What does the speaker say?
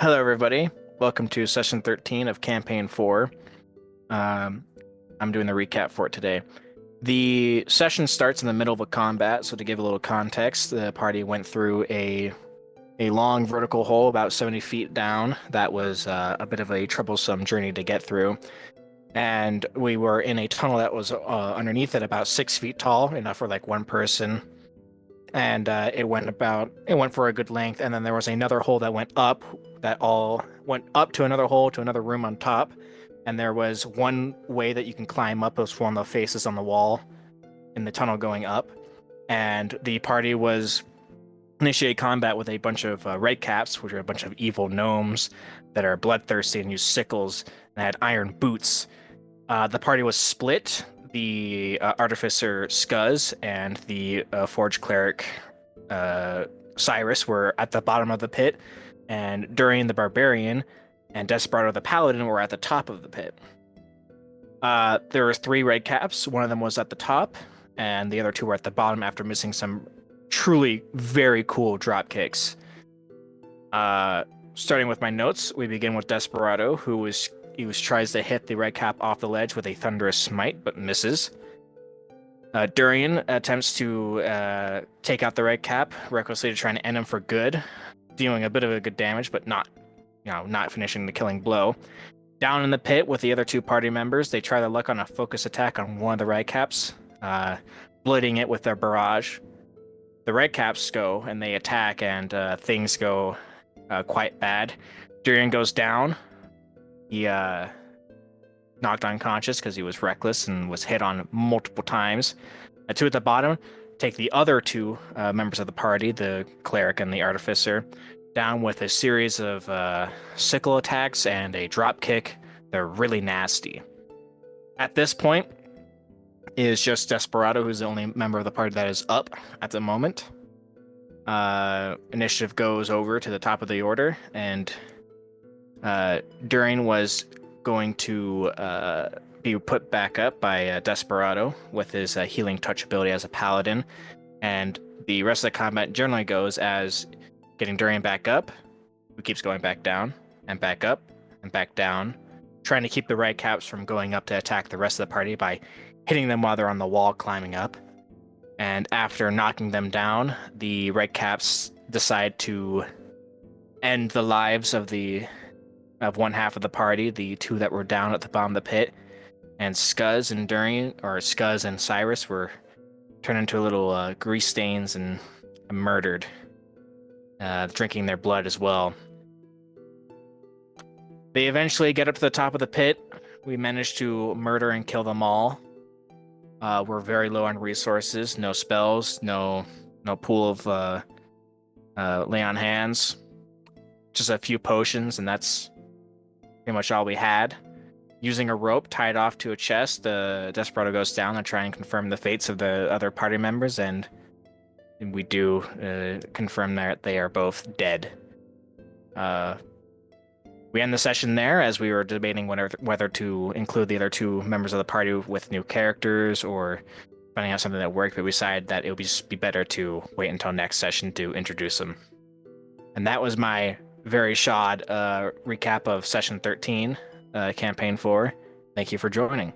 Hello, everybody. Welcome to session 13 of campaign 4. I'm doing the recap for it today. The session starts in the middle of a combat, so to give a little context, the party went through a long vertical hole about 70 feet down. That was a bit of a troublesome journey to get through. And we were in a tunnel that was underneath it, about 6 feet tall, enough for like one person. And it went for a good length, and then there was another hole that went up, that all went up to another hole to another room on top, and there was one way that you can climb up. It was one of the faces on the wall in the tunnel going up, and the party was initiate combat with a bunch of redcaps, which are a bunch of evil gnomes that are bloodthirsty and use sickles and had iron boots. The party was split. The artificer Skuzz and the forge cleric Cyrus were at the bottom of the pit, and Durian the barbarian and Desperado the paladin were at the top of the pit. There were 3 red caps. One of them was at the top, and the other 2 were at the bottom after missing some truly very cool dropkicks. Starting with my notes, we begin with Desperado, who tries to hit the red cap off the ledge with a thunderous smite, but misses. Durian attempts to take out the red cap recklessly to try and end him for good, dealing a bit of a good damage, but not finishing the killing blow. Down in the pit with the other 2 party members, they try their luck on a focus attack on one of the red caps, bloodied it with their barrage. The red caps go and they attack, and things go quite bad. Durian goes down. He knocked unconscious because he was reckless and was hit on multiple times. 2 at the bottom take the other 2 members of the party, the cleric and the artificer, down with a series of sickle attacks and a drop kick. They're really nasty. At this point, it is just Desperado, who's the only member of the party that is up at the moment. Initiative goes over to the top of the order, and Durian was going to be put back up by Desperado with his healing touch ability as a paladin, and the rest of the combat generally goes as getting Durian back up, who keeps going back down, and back up, and back down, trying to keep the red caps from going up to attack the rest of the party by hitting them while they're on the wall climbing up. And after knocking them down, the red caps decide to end the lives of one half of the party, the 2 that were down at the bottom of the pit, and Skuzz and Cyrus were turned into little grease stains and murdered, drinking their blood as well. They eventually get up to the top of the pit. We managed to murder and kill them all. We're very low on resources, no spells, no pool of lay on hands, just a few potions, and that's pretty much all we had. Using a rope tied off to a chest, Desperado goes down to try and confirm the fates of the other party members, and we do confirm that they are both dead. We end the session there, as we were debating whether to include the other 2 members of the party with new characters or finding out something that worked, but we decided that it would be better to wait until next session to introduce them. And that was my very short recap of session 13, campaign 4. Thank you for joining.